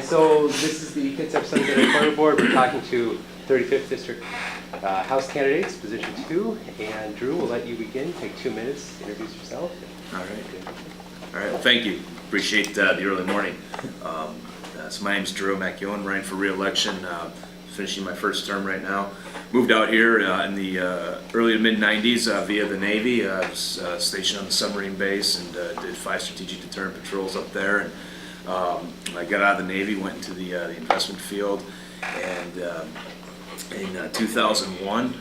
So this is the Kitsap Sun Editorial Board. We're talking to 35th District House candidates, position 2. And Drew, we'll let you begin. Take 2 minutes to introduce yourself. All right. Well, thank you. Appreciate the early morning. So my name's Drew MacEwen, running for re-election, finishing my first term right now. Moved out here in the early to mid-90s via the Navy. I was stationed on the submarine base and did 5 strategic deterrent patrols up there. And I got out of the Navy, went into the investment field, and in 2001,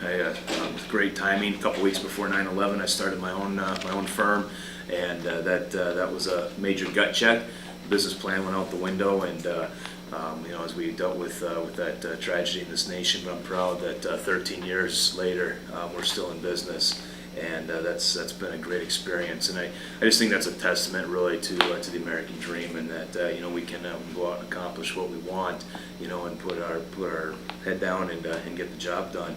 with great timing, a couple weeks before 9/11, I started my own firm, and that was a major gut check. The business plan went out the window, and as we dealt with that tragedy in this nation, but I'm proud that 13 years later we're still in business, and that's been a great experience. And I just think that's a testament really to the American dream, and that we can go out and accomplish what we want, and put our head down and get the job done.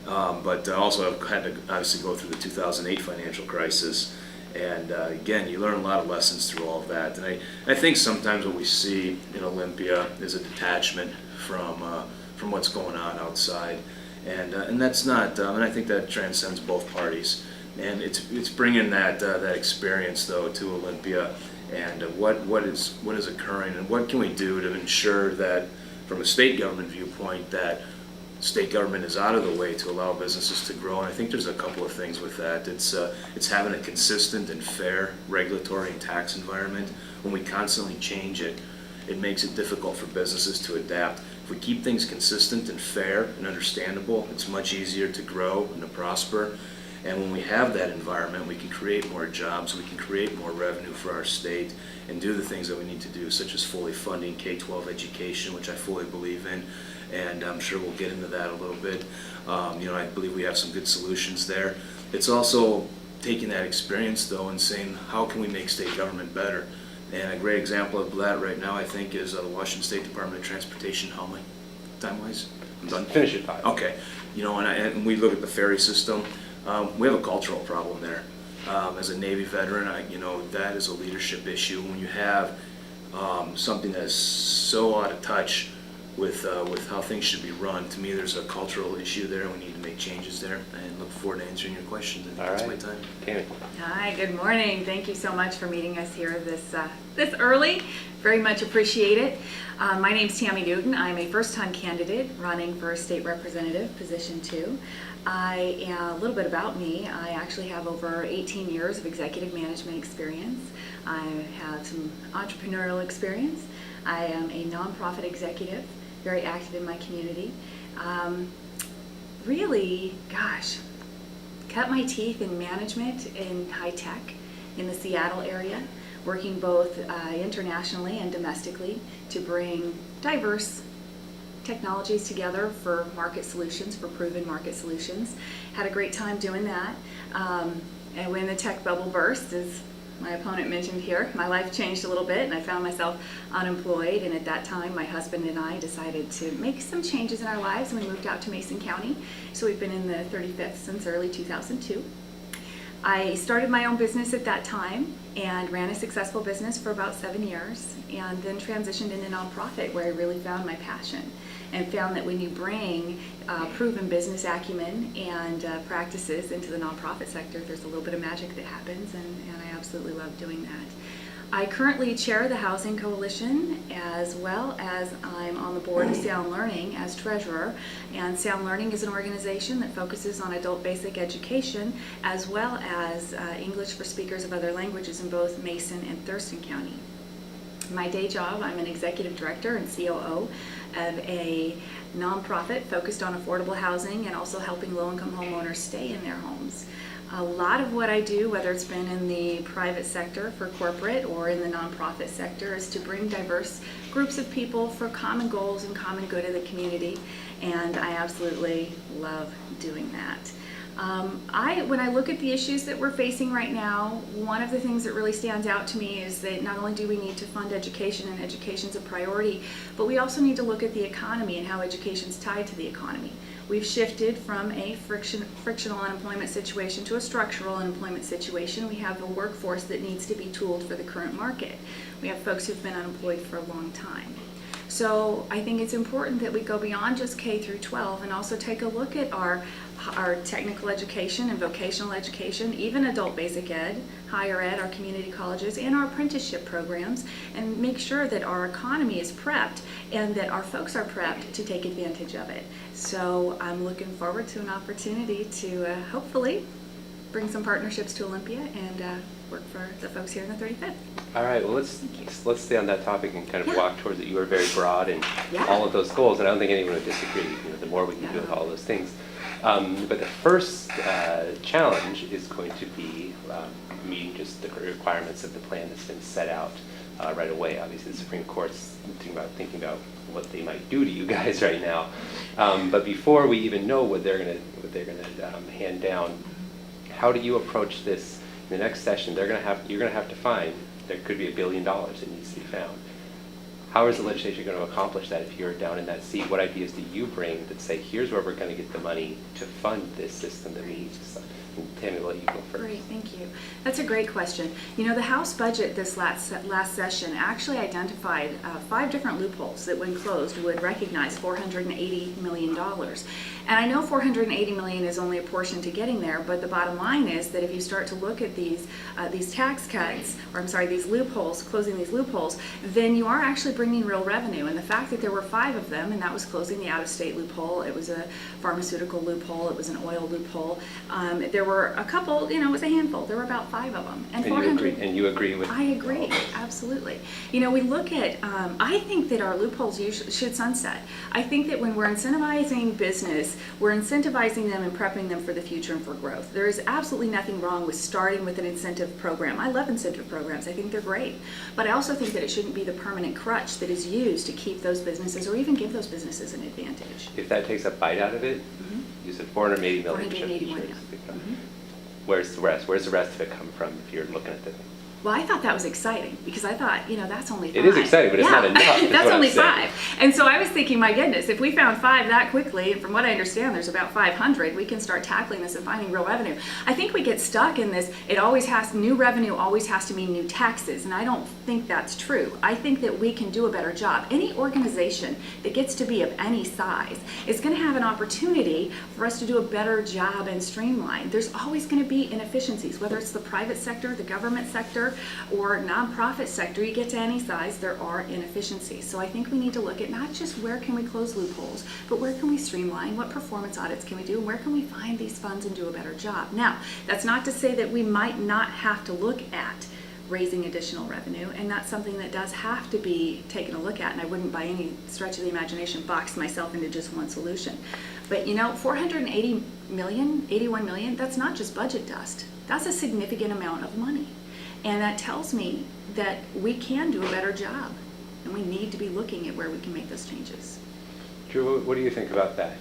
But also I've had to obviously go through the 2008 financial crisis. And again, you learn a lot of lessons through all of that. And I think sometimes what we see in Olympia is a detachment from what's going on outside, and that's not. And I think that transcends both parties. And it's bringing that experience though to Olympia, and what is occurring, and what can we do to ensure that, from a state government viewpoint, that state government is out of the way to allow businesses to grow. And I think there's a couple of things with that. It's having a consistent and fair regulatory and tax environment. When we constantly change it, it makes it difficult for businesses to adapt. If we keep things consistent and fair and understandable, it's much easier to grow and to prosper. And when we have that environment, we can create more jobs, we can create more revenue for our state, and do the things that we need to do, such as fully funding K-12 education, which I fully believe in, and I'm sure we'll get into that a little bit. I believe we have some good solutions there. It's also taking that experience, though, and saying, how can we make state government better? And a great example of that right now, I think, is the Washington State Department of Transportation. How many time-wise? I'm done. Finish at 5. Okay. And we look at the ferry system. We have a cultural problem there. As a Navy veteran, that is a leadership issue. When you have something that is so out of touch with how things should be run, to me there's a cultural issue there, and we need to make changes there, and look forward to answering your questions. I think that's my time. Tammey. Hi, good morning. Thank you so much for meeting us here this early. Very much appreciate it. My name's Tammey Newton. I'm a first-time candidate running for state representative, position 2. A little bit about me. I actually have over 18 years of executive management experience. I have some entrepreneurial experience. I am a nonprofit executive, very active in my community. Cut my teeth in management in high tech in the Seattle area, working both internationally and domestically to bring diverse technologies together for market solutions, for proven market solutions. Had a great time doing that. And when the tech bubble burst, as my opponent mentioned here, my life changed a little bit, and I found myself unemployed. And at that time, my husband and I decided to make some changes in our lives, and we moved out to Mason County. So we've been in the 35th since early 2002. I started my own business at that time and ran a successful business for about 7 years, and then transitioned into nonprofit, where I really found my passion, and found that when you bring proven business acumen and practices into the nonprofit sector, there's a little bit of magic that happens, and I absolutely love doing that. I currently chair the Housing Coalition, as well as I'm on the board of Sound Learning as treasurer. And Sound Learning is an organization that focuses on adult basic education, as well as English for speakers of other languages in both Mason and Thurston County. My day job, I'm an executive director and COO of a nonprofit focused on affordable housing and also helping low-income homeowners stay in their homes. A lot of what I do, whether it's been in the private sector for corporate or in the nonprofit sector, is to bring diverse groups of people for common goals and common good of the community, and I absolutely love doing that. When I look at the issues that we're facing right now, one of the things that really stands out to me is that not only do we need to fund education, and education's a priority, but we also need to look at the economy and how education's tied to the economy. We've shifted from a frictional unemployment situation to a structural unemployment situation. We have a workforce that needs to be tooled for the current market. We have folks who've been unemployed for a long time. So I think it's important that we go beyond just K through 12 and also take a look at our technical education and vocational education, even adult basic ed, higher ed, our community colleges, and our apprenticeship programs, and make sure that our economy is prepped and that our folks are prepped to take advantage of it. So I'm looking forward to an opportunity to hopefully bring some partnerships to Olympia and work for the folks here in the 35th. All right, well, let's stay on that topic and kind of walk towards it. You were very broad in Yeah. all of those goals, and I don't think anyone would disagree. You know, the more we can do with all those things. But the first challenge is going to be meeting just the requirements of the plan that's been set out right away. Obviously, the Supreme Court's thinking about what they might do to you guys right now. But before we even know what they're gonna hand down, how do you approach this in the next session? You're gonna have to find, there could be $1 billion that needs to be found. How is the legislature going to accomplish that if you're down in that seat? What ideas do you bring that say, here's where we're going to get the money to fund this system that we need to fund? Tammey, I'll let you go first. Great, thank you. That's a great question. You know, the House budget this last session actually identified 5 different loopholes that, when closed, would recognize $480 million. And I know $480 million is only a portion to getting there, but the bottom line is that if you start to look at these tax cuts, or I'm sorry, these loopholes, closing these loopholes, then you are actually bringing real revenue. And the fact that there were 5 of them, and that was closing the out-of-state loophole, it was a pharmaceutical loophole, it was an oil loophole. There were a couple, you know, it was a handful. There were about 5 of them. And you agree with? I agree, absolutely. You know, we look at, I think that our loopholes should sunset. I think that when we're incentivizing business, we're incentivizing them and prepping them for the future and for growth. There is absolutely nothing wrong with starting with an incentive program. I love incentive programs. I think they're great. But I also think that it shouldn't be the permanent crutch that is used to keep those businesses or even give those businesses an advantage. If that takes a bite out of it, you said 480 million. 481, yeah. Where's the rest? Where's the rest of it come from if you're looking at the... Well, I thought that was exciting because I thought, you know, that's only 5. It is exciting, but it's not enough, is That's what I'm only saying. 5. And so I was thinking, my goodness, if we found 5 that quickly, and from what I understand, there's about 500, we can start tackling this and finding real revenue. I think we get stuck in this, new revenue always has to mean new taxes, and I don't think that's true. I think that we can do a better job. Any organization that gets to be of any size is going to have an opportunity for us to do a better job and streamline. There's always going to be inefficiencies, whether it's the private sector, the government sector, or nonprofit sector. You get to any size, there are inefficiencies. So I think we need to look at not just where can we close loopholes, but where can we streamline, what performance audits can we do, and where can we find these funds and do a better job. Now, that's not to say that we might not have to look at raising additional revenue, and that's something that does have to be taken a look at, and I wouldn't by any stretch of the imagination box myself into just one solution. But you know, 480 million, 81 million, that's not just budget dust. That's a significant amount of money. And that tells me that we can do a better job, and we need to be looking at where we can make those changes. Drew, what do you think about that?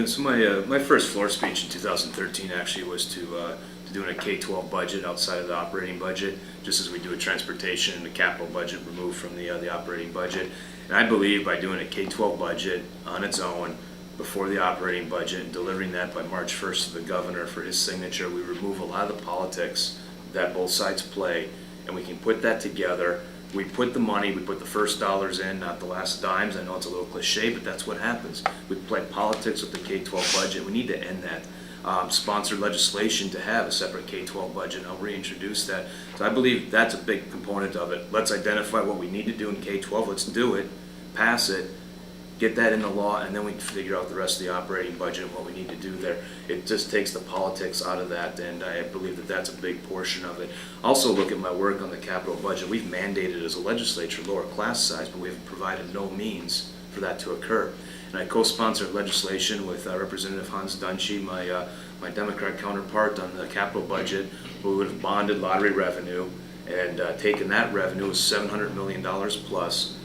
So my first floor speech in 2013 actually was to doing a K-12 budget outside of the operating budget, just as we do a transportation and a capital budget removed from the operating budget. And I believe by doing a K-12 budget on its own before the operating budget and delivering that by March 1st to the governor for his signature, we remove a lot of the politics that both sides play, and we can put that together. We put the money, we put the first dollars in, not the last dimes. I know it's a little cliche, but that's what happens. We play politics with the K-12 budget. We need to end that. Sponsored legislation to have a separate K-12 budget. I'll reintroduce that. So I believe that's a big component of it. Let's identify what we need to do in K-12. Let's do it, pass it, get that in the law, and then we can figure out the rest of the operating budget and what we need to do there. It just takes the politics out of that, and I believe that that's a big portion of it. Also look at my work on the capital budget. We've mandated as a legislature lower class size, but we've provided no means for that to occur. And I co-sponsored legislation with Representative Hans Dunshee, my Democrat counterpart, on the capital budget. We would have bonded lottery revenue and taken that revenue, was $700 million plus,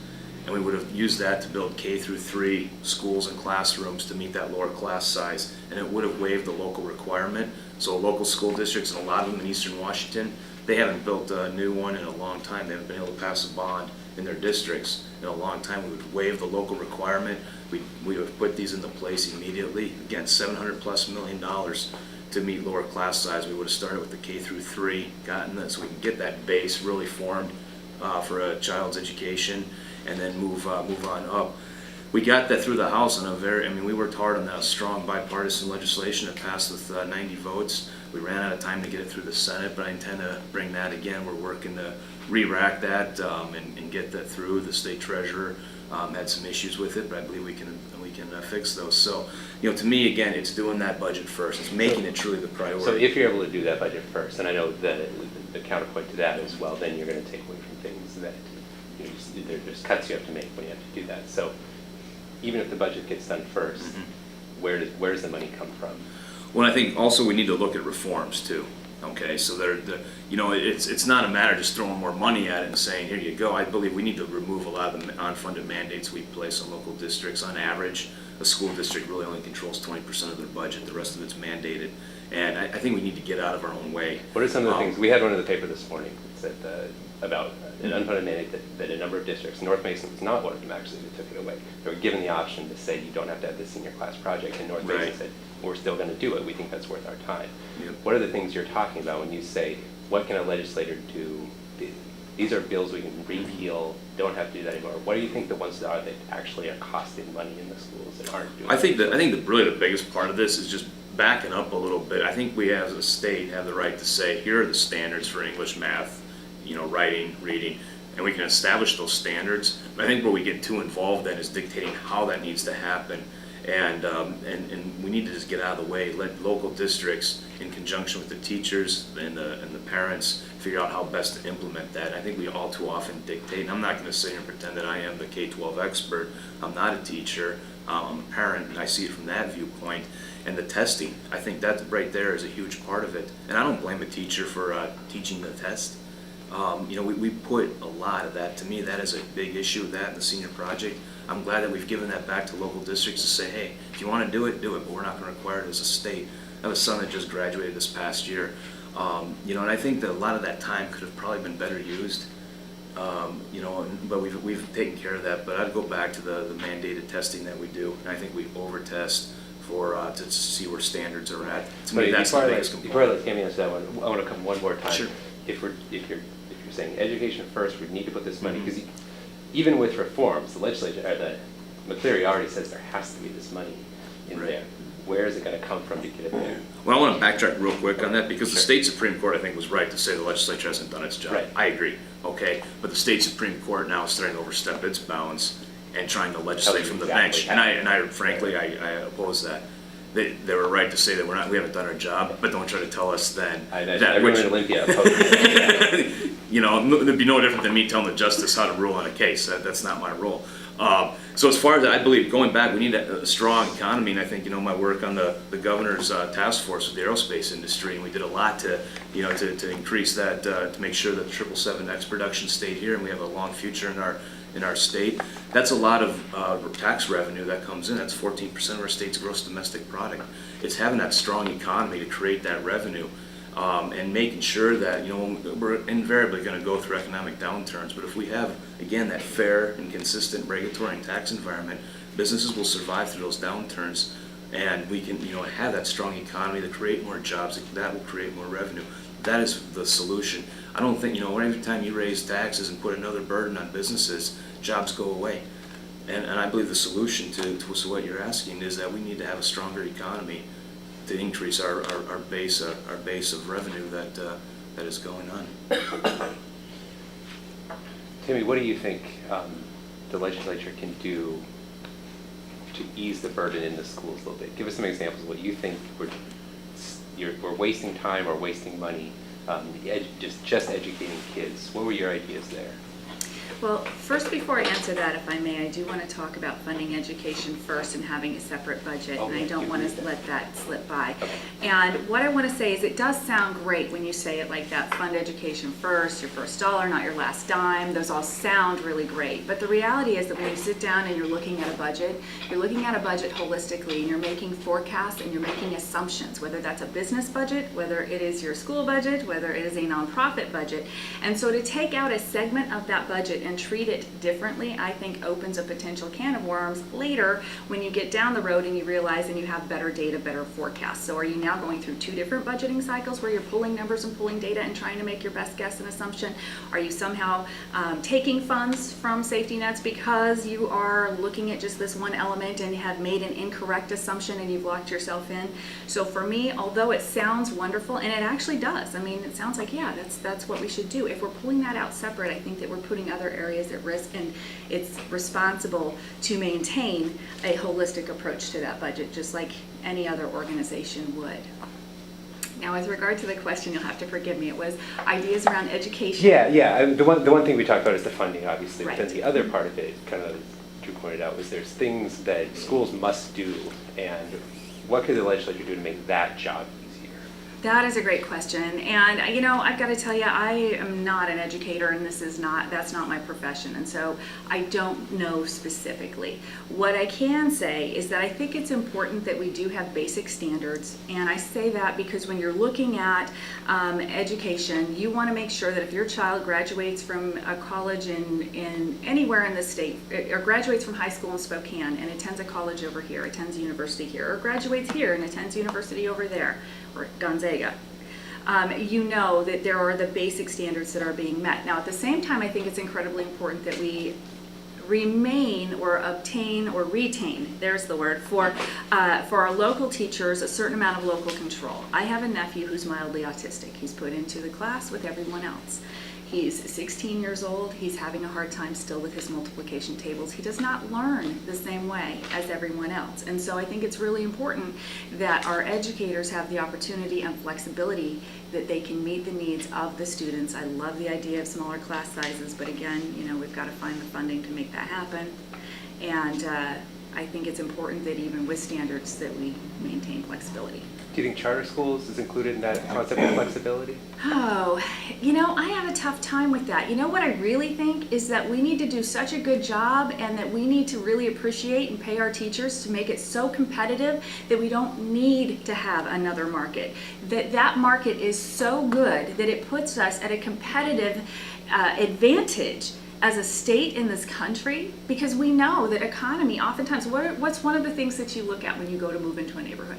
and we would have used that to build K through 3 schools and classrooms to meet that lower class size, and it would have waived the local requirement. So local school districts, and a lot of them in Eastern Washington, they haven't built a new one in a long time. They haven't been able to pass a bond in their districts in a long time. We would waive the local requirement. We would have put these into place immediately. Again, $700+ million to meet lower class size. We would have started with the K through 3, gotten this, so we can get that base really formed for a child's education. and then move on up. We got that through the House we worked hard on that strong bipartisan legislation. It passed with 90 votes. We ran out of time to get it through the Senate, but I intend to bring that again. We're working to re-rack that and get that through. The state treasurer had some issues with it, but I believe we can fix those. So, to me, again, it's doing that budget first. It's making it truly the priority. So if you're able to do that budget first, and I know the counterpoint to that as well, then you're going to take away from things that there's cuts you have to make when you have to do that. So even if the budget gets done first, where does the money come from? Well, I think also we need to look at reforms too. Okay, so it's not a matter of just throwing more money at it and saying, here you go. I believe we need to remove a lot of the unfunded mandates we place on local districts. On average, a school district really only controls 20% of their budget. The rest of it's mandated. And I think we need to get out of our own way. What are some of the things? We had one in the paper this morning that said about an unfunded mandate that a number of districts, North Mason was not one of them actually, that took it away. They were given the option to say you don't have to have this senior class project, and North Mason said, we're still going to do it. We think that's worth our time. Yep. What are the things you're talking about when you say, what can a legislator do? These are bills we can repeal, don't have to do that anymore. What do you think the ones that actually are costing money in the schools that aren't doing I think really the biggest part of this is just backing up a little bit. I think we as a state have the right to say, here are the standards for English, math, writing, reading, and we can establish those standards. But I think where we get too involved then is dictating how that needs to happen. And we need to just get out of the way, let local districts, in conjunction with the teachers and the parents, figure out how best to implement that. I think we all too often dictate, and I'm not going to sit here and pretend that I am the K-12 expert. I'm not a teacher. I'm a parent, and I see it from that viewpoint. And the testing, I think that right there is a huge part of it. And I don't blame a teacher for teaching the test. We put a lot of that. To me, that is a big issue with that in the senior project. I'm glad that we've given that back to local districts to say, hey, if you want to do it, but we're not going to require it as a state. I have a son that just graduated this past year, and I think that a lot of that time could have probably been better used, but we've taken care of that. But I'd go back to the mandated testing that we do, and I think we over-test to see where standards are at. To me, that's the biggest component. Before I let Tammey answer that one, I want to come one more time. Sure. If you're saying education first, we need to put this money, because even with reforms, the legislature, the McCleary already says there has to be this money in there. Where is it going to come from to get it there? Well, I want to backtrack real quick on that, because the state Supreme Court, I think, was right to say the legislature hasn't done its job. Right. I agree, okay? But the state Supreme Court now is starting to overstep its bounds and trying to legislate from the bench. And I frankly, I oppose that. They were right to say that we haven't done our job, but don't try to tell us then Everyone in Olympia opposes it. it'd be no different than me telling the justice how to rule on a case. That's not my role. So as far as I believe, going back, we need a strong economy, and I think my work on the governor's task force with the aerospace industry, and we did a lot to increase that, to make sure that the 777X production stayed here, and we have a long future in our state. That's a lot of tax revenue that comes in. That's 14% of our state's gross domestic product. It's having that strong economy to create that revenue, and making sure that we're invariably going to go through economic downturns. But if we have, again, that fair and consistent regulatory and tax environment, businesses will survive through those downturns, and we can have that strong economy to create more jobs. That will create more revenue. That is the solution. I don't think every time you raise taxes and put another burden on businesses, jobs go away. And I believe the solution to what you're asking is that we need to have a stronger economy to increase our base of revenue that is going on. Timmy, what do you think the legislature can do to ease the burden in the schools a little bit? Give us some examples of what you think we're wasting time or wasting money, just educating kids. What were your ideas there? Well, first, before I answer that, if I may, I do want to talk about funding education first and having a separate budget, and I don't want to let that slip by. Okay. And what I want to say is it does sound great when you say it like that, fund education first, your first dollar, not your last dime. Those all sound really great. But the reality is that when you sit down and you're looking at a budget holistically, and you're making forecasts and you're making assumptions, whether that's a business budget, whether it is your school budget, whether it is a nonprofit budget. And so to take out a segment of that budget and treat it differently, I think opens a potential can of worms later when you get down the road and you realize and you have better data, better forecasts. So are you now going through 2 different budgeting cycles where you're pulling numbers and pulling data and trying to make your best guess and assumption? Are you somehow taking funds from safety nets because you are looking at just this one element and have made an incorrect assumption and you've locked yourself in? So for me, although it sounds wonderful, and it actually does, I mean, it sounds like, yeah, that's what we should do. If we're pulling that out separate, I think that we're putting other areas at risk, and it's responsible to maintain a holistic approach to that budget, just like any other organization would. Now, with regard to the question, you'll have to forgive me, it was ideas around education. Yeah. And the one thing we talked about is the funding, obviously. Right. But then the other part of it, kind of, as Drew pointed out, was there's things that schools must do, and what could the legislature do to make that job easier? That is a great question, and I've got to tell you, I am not an educator, and that's not my profession, and so I don't know specifically. What I can say is that I think it's important that we do have basic standards, and I say that because when you're looking at education, you want to make sure that if your child graduates from a college in anywhere in the state, or graduates from high school in Spokane and attends a college over here, attends a university here, or graduates here and attends university over there, or Gonzaga, you know that there are the basic standards that are being met. Now, at the same time, I think it's incredibly important that we remain or obtain or retain, there's the word, for our local teachers a certain amount of local control. I have a nephew who's mildly autistic. He's put into the class with everyone else. He's 16 years old. He's having a hard time still with his multiplication tables. He does not learn the same way as everyone else. And so I think it's really important that our educators have the opportunity and flexibility that they can meet the needs of the students. I love the idea of smaller class sizes, but again, we've got to find the funding to make that happen. And I think it's important that even with standards that we maintain flexibility. Do you think charter schools is included in that concept of flexibility? Oh, I have a tough time with that. What I really think is that we need to do such a good job, and that we need to really appreciate and pay our teachers to make it so competitive that we don't need to have another market. That market is so good that it puts us at a competitive advantage as a state in this country, because we know that economy oftentimes, what's one of the things that you look at when you go to move into a neighborhood?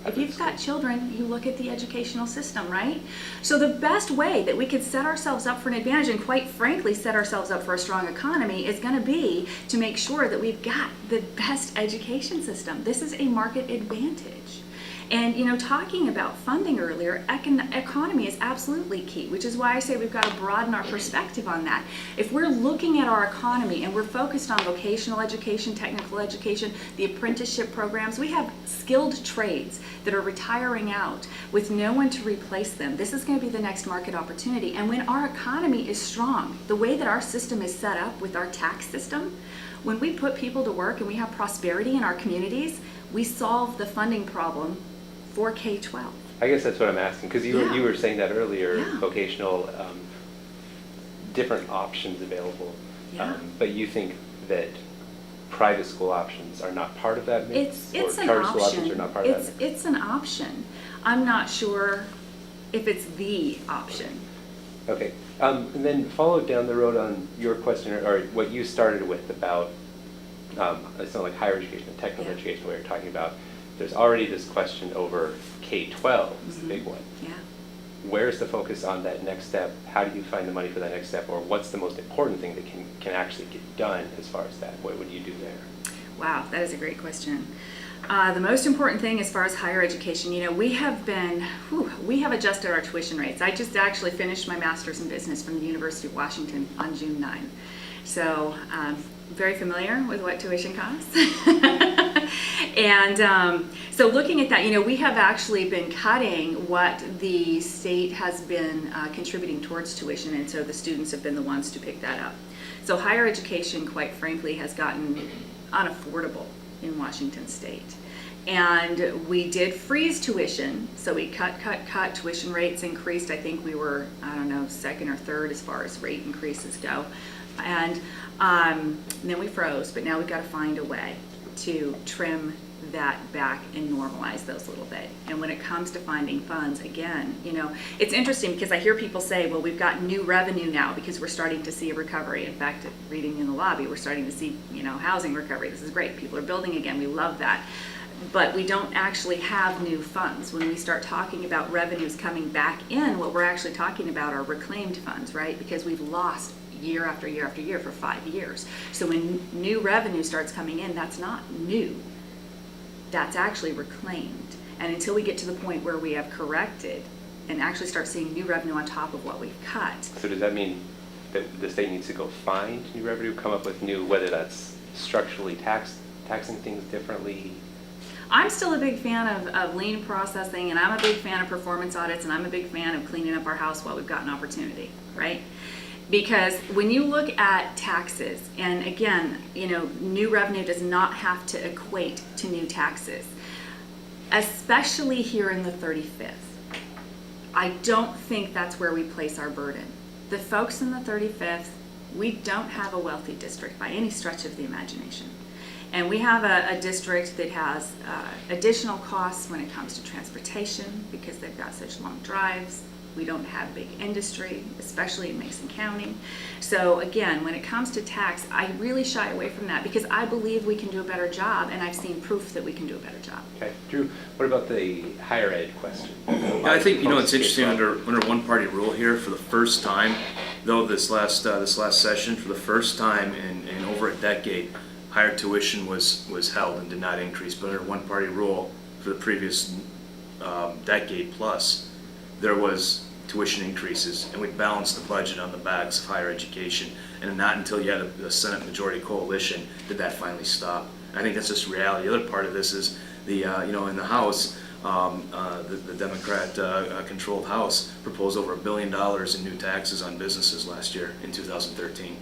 If you've got children, you look at the educational system, right? So the best way that we could set ourselves up for an advantage, and quite frankly set ourselves up for a strong economy, is going to be to make sure that we've got the best education system. This is a market advantage. And talking about funding earlier, economy is absolutely key, which is why I say we've got to broaden our perspective on that. If we're looking at our economy and we're focused on vocational education, technical education, the apprenticeship programs, we have skilled trades that are retiring out with no one to replace them. This is going to be the next market opportunity. And when our economy is strong, the way that our system is set up with our tax system, when we put people to work and we have prosperity in our communities, we solve the funding problem for K-12. I guess that's what I'm asking, because you were saying that earlier, Yeah. vocational, different options available. Yeah. But you think that private school options are not part of that mix? It's or an charter option. school options are not part of that mix? It's an option. I'm not sure if it's the option. Okay, and then follow down the road on your question, or what you started with about, it's not like higher education and technical education, where you're talking about, there's already this question over K-12 is the big one. Yeah. Where's the focus on that next step? How do you find the money for that next step? Or what's the most important thing that can actually get done as far as that? What would you do there? Wow, that is a great question. The most important thing as far as higher education, we have adjusted our tuition rates. I just actually finished my master's in business from the University of Washington on June 9. So very familiar with what tuition costs. And so looking at that, we have actually been cutting what the state has been contributing towards tuition, and so the students have been the ones to pick that up. So higher education, quite frankly, has gotten unaffordable in Washington state. And we did freeze tuition, so we cut, tuition rates increased. I think we were, second or third as far as rate increases go. And then we froze, but now we've got to find a way to trim that back and normalize those a little bit. And when it comes to finding funds, again, it's interesting because I hear people say, well, we've got new revenue now because we're starting to see a recovery. In fact, reading in the lobby, we're starting to see, housing recovery. This is great. People are building again. We love that. But we don't actually have new funds. When we start talking about revenues coming back in, what we're actually talking about are reclaimed funds, right? Because we've lost year after year after year for 5 years. So when new revenue starts coming in, that's not new. That's actually reclaimed. And until we get to the point where we have corrected and actually start seeing new revenue on top of what we've cut. So does that mean that the state needs to go find new revenue, come up with new, whether that's structurally taxing things differently? I'm still a big fan of lean processing, and I'm a big fan of performance audits, and I'm a big fan of cleaning up our house while we've got an opportunity, right? Because when you look at taxes, and again, new revenue does not have to equate to new taxes, especially here in the 35th. I don't think that's where we place our burden. The folks in the 35th, we don't have a wealthy district by any stretch of the imagination. And we have a district that has additional costs when it comes to transportation because they've got such long drives. We don't have big industry, especially in Mason County. So again, when it comes to tax, I really shy away from that because I believe we can do a better job, and I've seen proof that we can do a better job. Okay, Drew, what about the higher ed question? I think it's interesting under one-party rule here for the first time, though this last session, for the first time in over a decade, higher tuition was held and did not increase. But under one-party rule for the previous decade plus, there was tuition increases, and we balanced the budget on the backs of higher education. And not until you had a Senate majority coalition did that finally stop. I think that's just reality. The other part of this is the in the House, the Democrat-controlled House proposed over $1 billion in new taxes on businesses last year in 2013.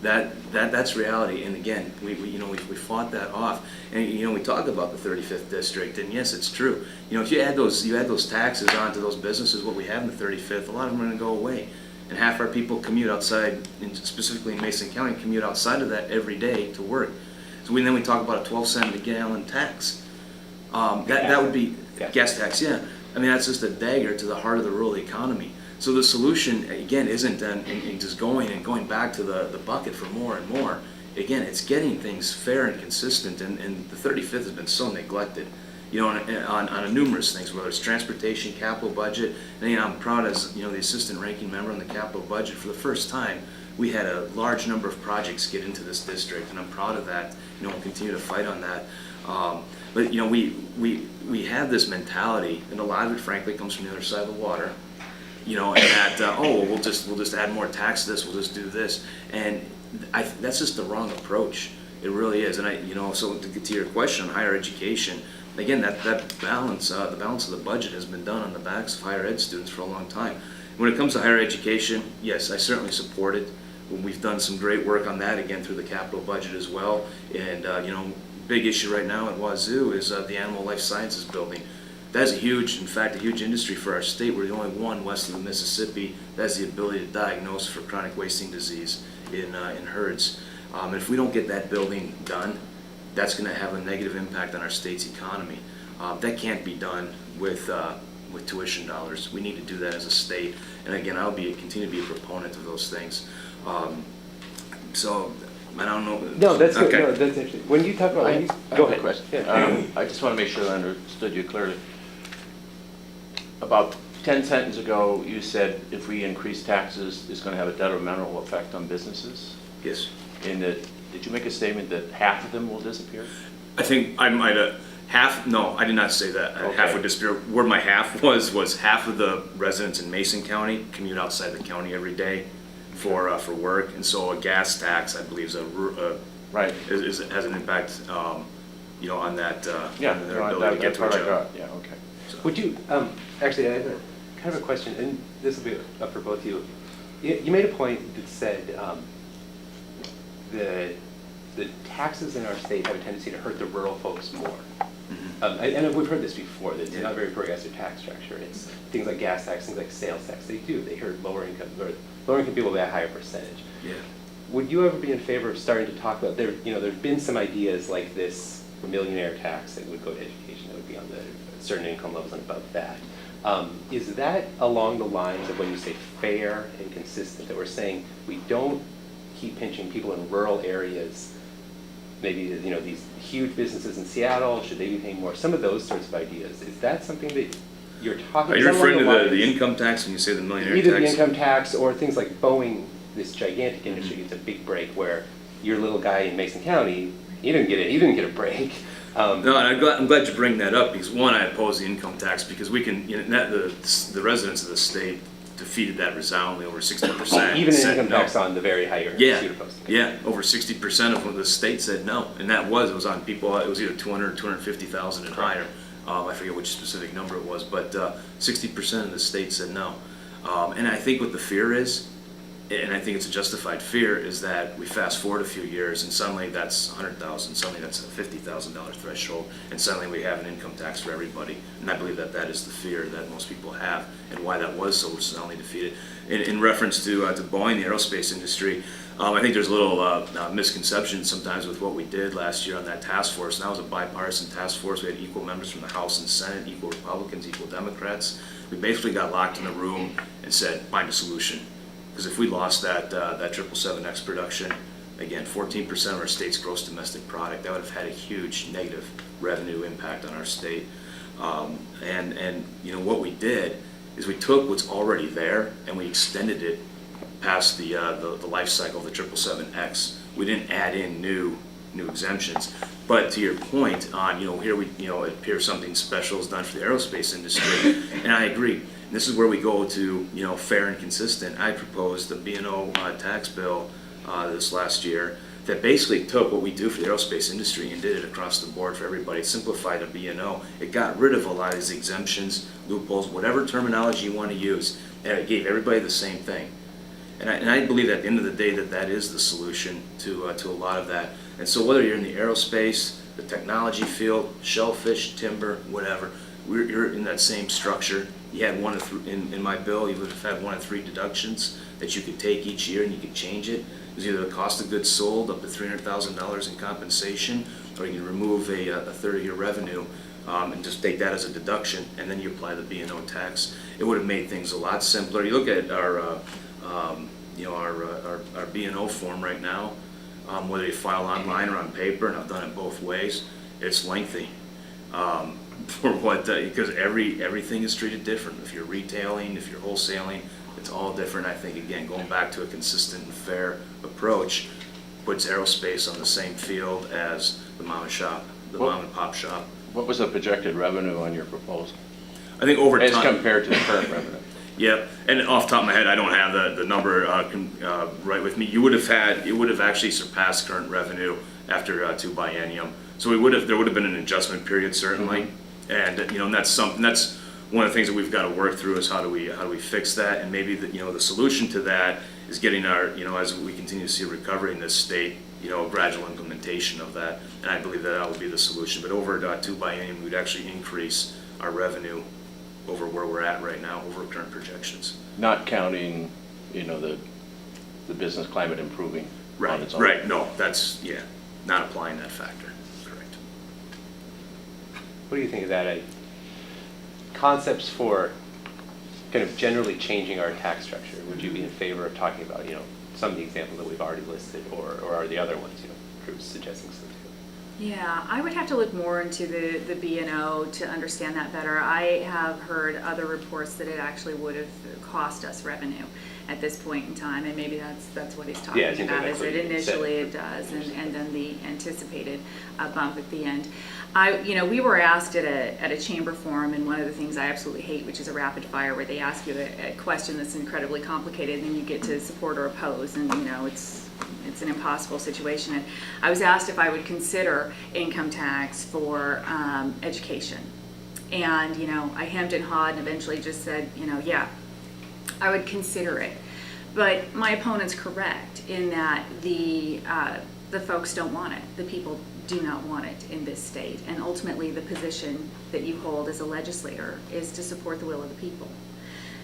That's reality, and again, we fought that off, and we talk about the 35th district, and yes, it's true. If you add those taxes onto those businesses, what we have in the 35th, a lot of them are going to go away, and half our people commute outside, specifically in Mason County, commute outside of that every day to work. So then we talk about a 12-cent a gallon tax. That would be gas tax, yeah. I mean, that's just a dagger to the heart of the rural economy. So the solution, again, isn't in just going back to the bucket for more and more. Again, it's getting things fair and consistent, and the 35th has been so neglected, on numerous things, whether it's transportation, capital budget, and I'm proud as, the assistant ranking member on the capital budget. For the first time, we had a large number of projects get into this district, and I'm proud of that. We'll continue to fight on that. But we have this mentality, and a lot of it, frankly, comes from the other side of the water. And that we'll just add more tax to this, we'll just do this, and that's just the wrong approach. It really is. And so to get to your question on higher education, again, that balance, the balance of the budget has been done on the backs of higher ed students for a long time. When it comes to higher education, yes, I certainly support it. We've done some great work on that again through the capital budget as well. And big issue right now at Wazoo is the Animal Life Sciences building. That's in fact, a huge industry for our state. We're the only one west of the Mississippi that has the ability to diagnose for chronic wasting disease in herds. And if we don't get that building done, that's going to have a negative impact on our state's economy. That can't be done with tuition dollars. We need to do that as a state. And again, I'll continue to be a proponent of those things. So I don't know. No, that's good. Okay. No, that's interesting. When you talk about, I have go a ahead. question. Yeah. I just want to make sure I understood you clearly. About 10 sentences ago, you said if we increase taxes, it's going to have a detrimental effect on businesses. Yes. And did you make a statement that half of them will disappear? I think I might have half. No, I did not say that. Okay. Half would disappear. Where my half was half of the residents in Mason County commute outside the county every day for work, and so a gas tax, I believe, Right. has an impact, on that. Yeah. on their No, ability to get that's to a what I job. got. Yeah. Okay. So- Would you, actually, I have kind of a question, and this will be up for both of you. You made a point that said the taxes in our state have a tendency to hurt the rural folks more. Mhm. And we've heard this before, that it's Yeah. not a very progressive tax structure. It's things like gas tax, things like sales tax. They hurt lower income people by a higher percentage. Yeah. Would you ever be in favor of starting to talk about, there've been some ideas like this millionaire tax that would go to education, that would be on the certain income levels and above that. Is that along the lines of when you say fair and consistent, that we're saying we don't keep pinching people in rural areas, maybe, you know, these huge businesses in Seattle, should they be paying more? Some of those sorts of ideas. Is that something that you're talking about? Are you referring to the income tax when you say the millionaire tax? Either the income tax or things like Boeing, this gigantic industry gets a big break where your little guy in Mason County, he didn't get a break. No, and I'm glad you bring that up, because one, I oppose the income tax, because we can, you know, the residents of the state defeated that resoundingly, over 60%. Even an said income no. tax on the very higher Yeah, pseudo posting. yeah, over 60% of the state said no, and it was on people, it was either 200, 250,000 and higher. I forget which specific number it was, but 60% of the state said no. And I think what the fear is, and I think it's a justified fear, is that we fast forward a few years and suddenly that's 100,000, suddenly that's a $50,000 threshold, and suddenly we have an income tax for everybody. And I believe that that is the fear that most people have, and why that was so soundly defeated. In reference to Boeing, the aerospace industry, I think there's a little misconception sometimes with what we did last year on that task force. And that was a bipartisan task force. We had equal members from the House and Senate, equal Republicans, equal Democrats. We basically got locked in a room and said, find a solution. Because if we lost that 777X production, again, 14% of our state's gross domestic product, that would have had a huge negative revenue impact on our state. And you know, what we did is we took what's already there and we extended it past the life cycle of the 777X. We didn't add in new exemptions. But to your point on, you know, here it appears something special is done for the aerospace industry, and I agree. This is where we go to, you know, fair and consistent. I proposed the B&O tax bill this last year that basically took what we do for the aerospace industry and did it across the board for everybody. It simplified a B&O. It got rid of a lot of these exemptions, loopholes, whatever terminology you want to use, and it gave everybody the same thing. And I believe that at the end of the day that is the solution to a lot of that. And so whether you're in the aerospace, the technology field, shellfish, timber, whatever, you're in that same structure. You had one of in my bill, you would have had one of 3 deductions that you could take each year and you could change it. It was either the cost of goods sold up to $300,000 in compensation, or you can remove a third of your revenue and just take that as a deduction, and then you apply the B&O tax. It would have made things a lot simpler. You look at our B&O form right now, whether you file online or on paper, and I've done it both ways, it's lengthy. For what, because everything is treated different. If you're retailing, if you're wholesaling, it's all different. I think, again, going back to a consistent and fair approach puts aerospace on the same field as the mom and pop shop. What was the projected revenue on your proposal? I think over As time. compared to the current revenue? Yeah, and off the top of my head, I don't have the number right with me. It would have actually surpassed current revenue after 2 biennium. So there would have been an adjustment period, certainly. Mm-hmm. And you know, and that's one of the things that we've got to work through, is how do we fix that, and maybe the solution to that is getting our, you know, as we continue to see recovery in this state, you know, gradual implementation of that, and I believe that would be the solution. But over 2 biennium, we'd actually increase our revenue over where we're at right now, over current projections. Not counting, you know, the business climate improving on its own. Right, no, that's, yeah, not applying that factor, correct. What do you think of that? Concepts for kind of generally changing our tax structure. Would you be in favor of talking about, you know, some of the examples that we've already listed, or are the other ones, you know, Drew's suggesting something? Yeah, I would have to look more into the B&O to understand that better. I have heard other reports that it actually would have cost us revenue at this point in time, and maybe that's what he's talking Yeah, it seems like about, that's is what that you initially said. it does, and then the anticipated bump at the end. We were asked at a chamber forum, and one of the things I absolutely hate, which is a rapid fire, where they ask you a question that's incredibly complicated, and then you get to support or oppose, and you know, it's an impossible situation. And I was asked if I would consider income tax for education. And, you know, I hemmed and hawed and eventually just said, you know, yeah, I would consider it. But my opponent's correct in that the folks don't want it. The people do not want it in this state. And ultimately the position that you hold as a legislator is to support the will of the people.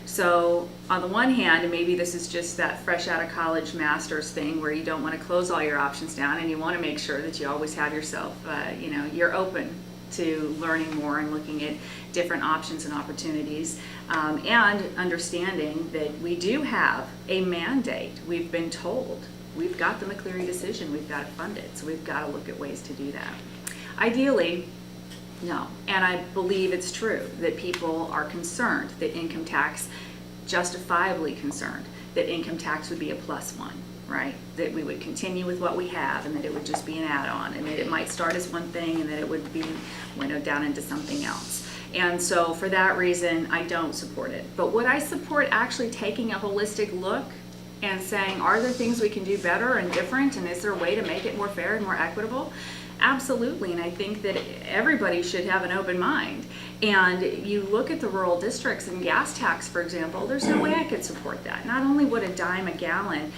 So on the one hand, and maybe this is just that fresh out of college master's thing where you don't want to close all your options down and you want to make sure that you always have yourself, you're open to learning more and looking at different options and opportunities, and understanding that we do have a mandate. We've been told we've got the McCleary decision, we've got to fund it, so we've got to look at ways to do that. Ideally, no, and I believe it's true that people are concerned that income tax, justifiably concerned, that income tax would be a +1, right? That we would continue with what we have and that it would just be an add-on and that it might start as one thing and that it would be winnowed down into something else. And so for that reason, I don't support it. But would I support actually taking a holistic look and saying, are there things we can do better and different, and is there a way to make it more fair and more equitable? Absolutely, and I think that everybody should have an open mind. And you look at the rural districts and gas tax, for example, there's no way I could support that. Not only would a dime a gallon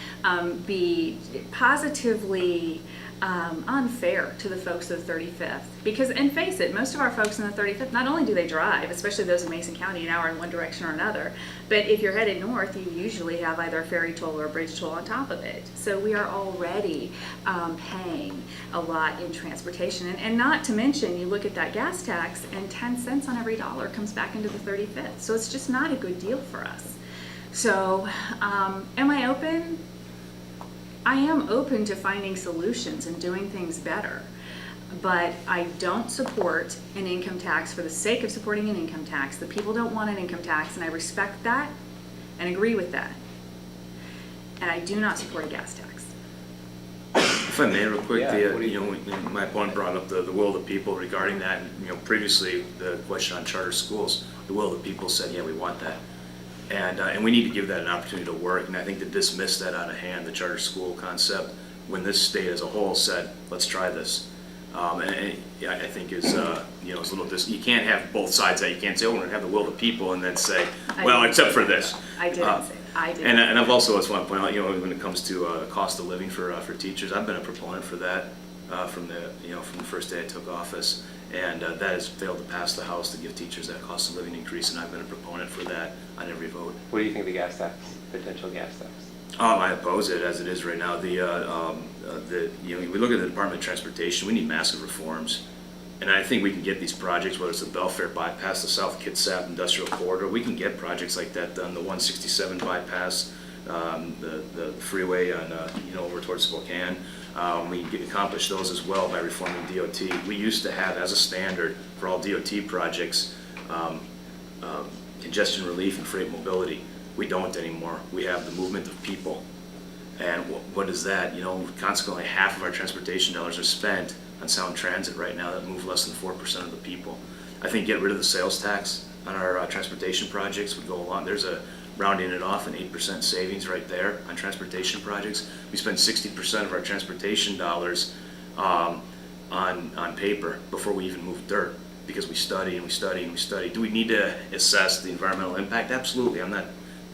be positively unfair to the folks of the 35th, because, and face it, most of our folks in the 35th, not only do they drive, especially those in Mason County, an hour in one direction or another, but if you're headed north, you usually have either a ferry toll or a bridge toll on top of it. So we are already paying a lot in transportation, and not to mention, you look at that gas tax and 10 cents on every dollar comes back into the 35th. So it's just not a good deal for us. So am I open? I am open to finding solutions and doing things better, but I don't support an income tax for the sake of supporting an income tax. The people don't want an income tax, and I respect that and agree with that. And I do not support a gas tax. If I may, real quick, Yeah, my opponent brought up the will of the people regarding that. And, previously the question on charter schools, the will of the people said, yeah, we want that. And we need to give that an opportunity to work, and I think to dismiss that out of hand, the charter school concept, when this state as a whole said, let's try this. I think is, it's a little, you can't have both sides that. You can't say, oh, we're gonna have the will of the people and then say, well, except for this. I didn't say that. I didn't. And I've also just want to point out, when it comes to cost of living for teachers, I've been a proponent for that from the first day I took office. And that has failed to pass the House to give teachers that cost of living increase, and I've been a proponent for that on every vote. What do you think of the gas tax, potential gas tax? I oppose it as it is right now. We look at the Department of Transportation, we need massive reforms. And I think we can get these projects, whether it's the Belfair bypass, the South Kitsap Industrial Corridor, we can get projects like that done, the 167 bypass, the freeway on, over towards Spokane. We can accomplish those as well by reforming DOT. We used to have, as a standard for all DOT projects, congestion relief and freight mobility. We don't anymore. We have the movement of people. And what is that? Consequently, half of our transportation dollars are spent on sound transit right now that move less than 4% of the people. I think get rid of the sales tax on our transportation projects would go along. There's a rounding it off, an 8% savings right there on transportation projects. We spend 60% of our transportation dollars on paper before we even move dirt, because we study and we study and we study. Do we need to assess the environmental impact? Absolutely, I'm not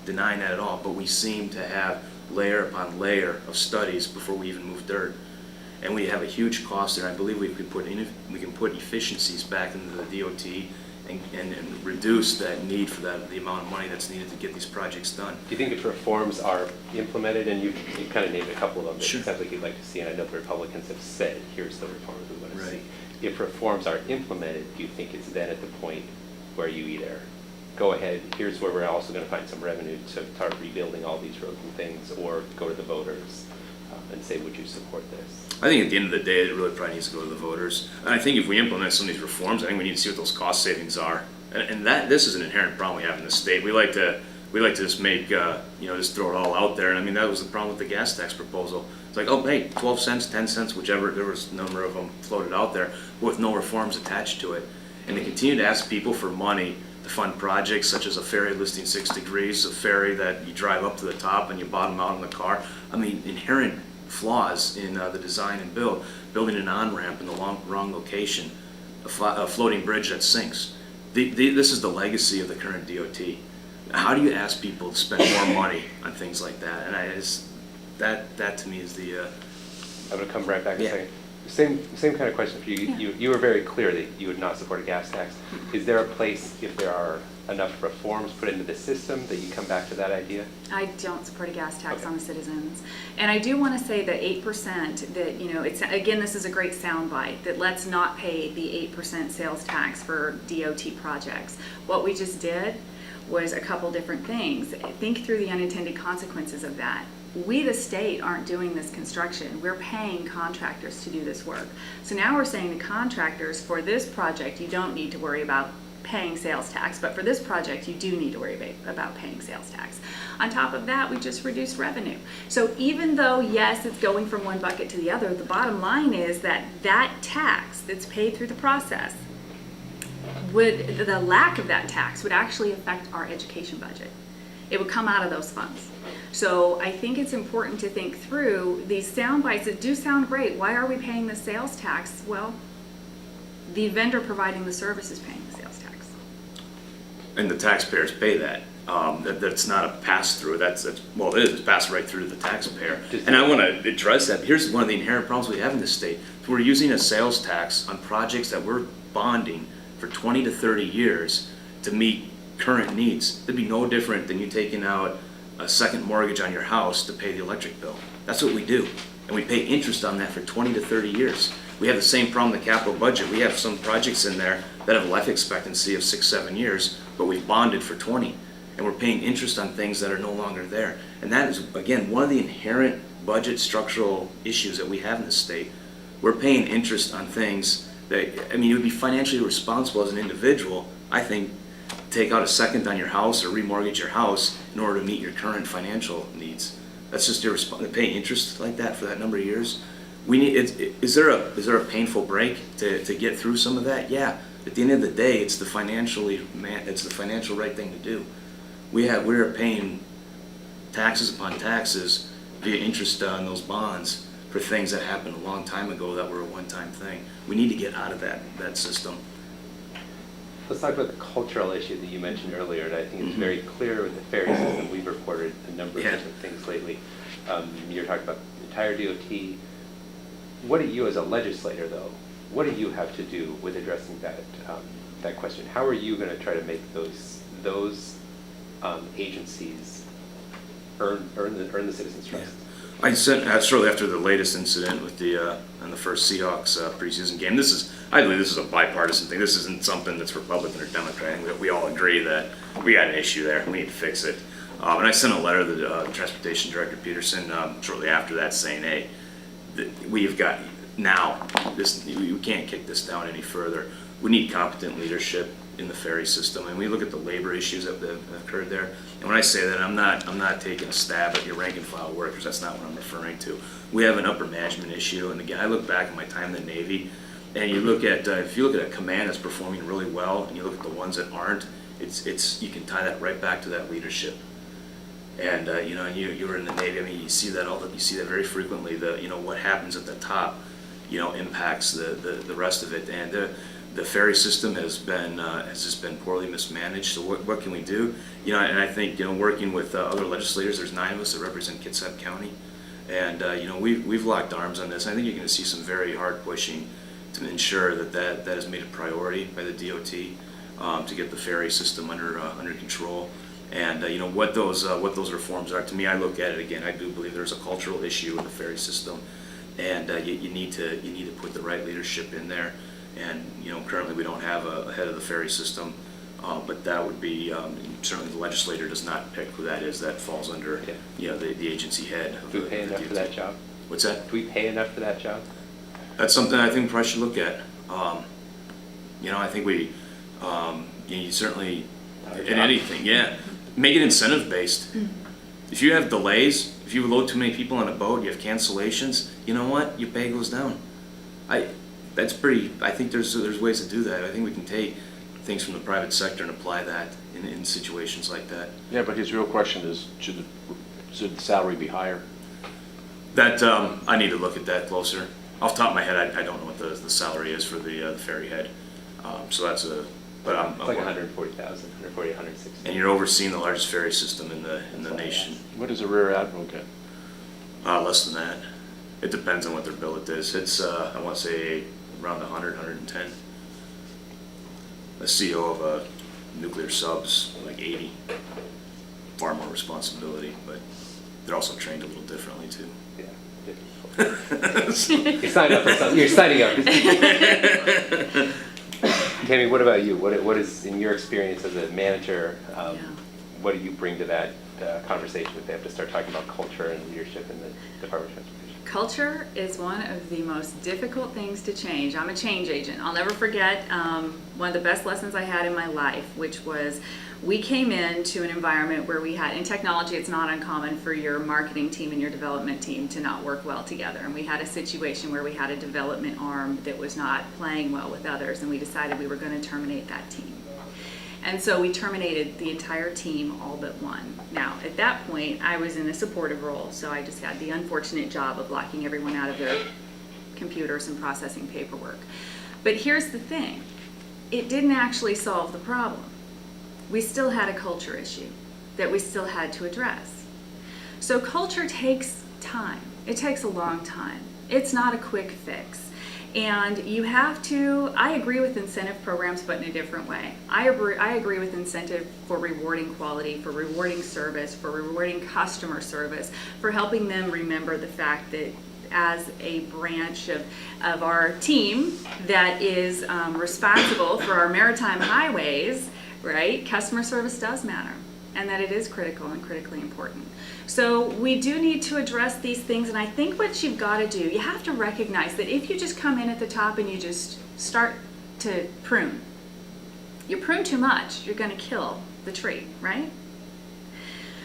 denying that at all, but we seem to have layer upon layer of studies before we even move dirt. And we have a huge cost there. I believe we can put efficiencies back into the DOT and reduce that need for the amount of money that's needed to get these projects done. Do you think if reforms are implemented, and you kind of named a couple of them that Sure. it sounds like you'd like to see, and I know the Republicans have said, here's the reforms we want to Right. see. If reforms are implemented, do you think it's then at the point where you either go ahead, here's where we're also going to find some revenue to start rebuilding all these roads and things, or go to the voters and say, would you support this? I think at the end of the day, it really probably needs to go to the voters. And I think if we implement some of these reforms, I think we need to see what those cost savings are. And this is an inherent problem we have in the state. We like to just make, just throw it all out there. And I mean, that was the problem with the gas tax proposal. It's like, oh, hey, 12 cents, 10 cents, whichever, there was a number of them floated out there with no reforms attached to it. And they continue to ask people for money to fund projects such as a ferry listing 6 degrees, a ferry that you drive up to the top and you bottom out in the car. I mean, inherent flaws in the design and building an on-ramp in the wrong location, a floating bridge that sinks. This is the legacy of the current DOT. How do you ask people to spend more money on things like that? And that to me is the... I'm going to come right back Yeah. in a second. Same kind of question for you. Yeah. You were very clear that you would not support a gas tax. Is there a place, if there are enough reforms put into the system that you come back to that idea? I don't support a gas tax Okay. on the citizens. And I do want to say that 8%, that, you know, it's, again, this is a great soundbite, that let's not pay the 8% sales tax for DOT projects. What we just did was a couple different things. Think through the unintended consequences of that. We, the state, aren't doing this construction. We're paying contractors to do this work. So now we're saying to contractors, for this project, you don't need to worry about paying sales tax, but for this project, you do need to worry about paying sales tax. On top of that, we just reduced revenue. So even though, yes, it's going from one bucket to the other, the bottom line is that that tax that's paid through the process, the lack of that tax would actually affect our education budget. It would come out of those funds. So I think it's important to think through these sound bites that do sound great. Why are we paying the sales tax? Well, the vendor providing the service is paying the sales tax. And the taxpayers pay that. That's not a pass-through, well, it is, it's passed right through to the taxpayer. And I want to address that. Here's one of the inherent problems we have in this state. If we're using a sales tax on projects that we're bonding for 20 to 30 years to meet current needs, it'd be no different than you taking out a second mortgage on your house to pay the electric bill. That's what we do. And we pay interest on that for 20 to 30 years. We have the same problem in the capital budget. We have some projects in there that have a life expectancy of 6-7 years, but we've bonded for 20. And we're paying interest on things that are no longer there. And that is, again, one of the inherent budget structural issues that we have in this state. We're paying interest on things that, I mean, it would be financially responsible as an individual, I think, take out a second on your house or remortgage your house in order to meet your current financial needs. That's just irresponsible. Paying interest like that for that number of years. We need. Is there a painful break to get through some of that? Yeah. At the end of the day, it's the financial right thing to do. We're paying taxes upon taxes via interest on those bonds for things that happened a long time ago that were a one-time thing. We need to get out of that system. Let's talk about the cultural issue that you mentioned earlier, and I think it's very clear with the ferry system. We've reported a number of different things lately. You're talking about the entire DOT. What do you, as a legislator, though, what do you have to do with addressing that question? How are you going to try to make those agencies earn the citizens' trust? I sent shortly after the latest incident with the first Seahawks preseason game. I believe this is a bipartisan thing. This isn't something that's Republican or Democrat. We all agree that we got an issue there. We need to fix it. And I sent a letter to the Transportation Director Peterson shortly after that, saying, "Hey, we've got now this. We can't kick this down any further. We need competent leadership in the ferry system." And we look at the labor issues that have occurred there. And when I say that, I'm not taking a stab at your rank and file workers. That's not what I'm referring to. We have an upper management issue. And again, I look back at my time in the Navy, and you look at if you look at a command that's performing really well, and you look at the ones that aren't, it's you can tie that right back to that leadership. And you were in the Navy. I mean, you see that you see that very frequently. What happens at the top, impacts the rest of it. And the ferry system has just been poorly mismanaged. So what can we do? And I think working with other legislators, there's 9 of us that represent Kitsap County, and we've locked arms on this. I think you're going to see some very hard pushing to ensure that is made a priority by the DOT to get the ferry system under control. And what those reforms are. To me, I look at it again. I do believe there's a cultural issue with the ferry system, and you need to put the right leadership in there. And currently we don't have a head of the ferry system, but that would be certainly the legislator does not pick who that is. That falls under the agency head. Do we pay enough for that job? What's that? Do we pay enough for that job? That's something I think we probably should look at. I think we you certainly in anything, make it incentive based. If you have delays, if you load too many people on a boat, you have cancellations. You know what? Your pay goes down. I think there's ways to do that. I think we can take things from the private sector and apply that in situations like that. Yeah, but his real question is, should the salary be higher? That I need to look at that closer. Off the top of my head, I don't know what the salary is for the ferry head. So that's but I'm It's like 140,000, 140, 160. And you're overseeing the largest ferry system in the nation. What does a rear admiral get? Less than that. It depends on what their billet is. It's I want to say around 100, 110. A CO of a nuclear subs, like 80. Far more responsibility, but they're also trained a little differently too. Yeah. You signed up for something. You're signing up. Tammey, what about you? What is, in your experience as a manager, what do you bring to that conversation if they have to start talking about culture and leadership in the Department of Transportation? Culture is one of the most difficult things to change. I'm a change agent. I'll never forget one of the best lessons I had in my life, which was we came into an environment where we had, in technology, it's not uncommon for your marketing team and your development team to not work well together. And we had a situation where we had a development arm that was not playing well with others, and we decided we were going to terminate that team. And so we terminated the entire team, all but one. Now, at that point, I was in a supportive role, so I just had the unfortunate job of locking everyone out of their computers and processing paperwork. But here's the thing, it didn't actually solve the problem. We still had a culture issue that we still had to address. So culture takes time. It takes a long time. It's not a quick fix. And you have to, I agree with incentive programs, but in a different way. I agree with incentive for rewarding quality, for rewarding service, for rewarding customer service, for helping them remember the fact that as a branch of our team that is responsible for our maritime highways, right, customer service does matter, and that it is critical and critically important. So we do need to address these things, and I think what you've got to do, you have to recognize that if you just come in at the top and you just start to prune, you prune too much, you're going to kill the tree, right?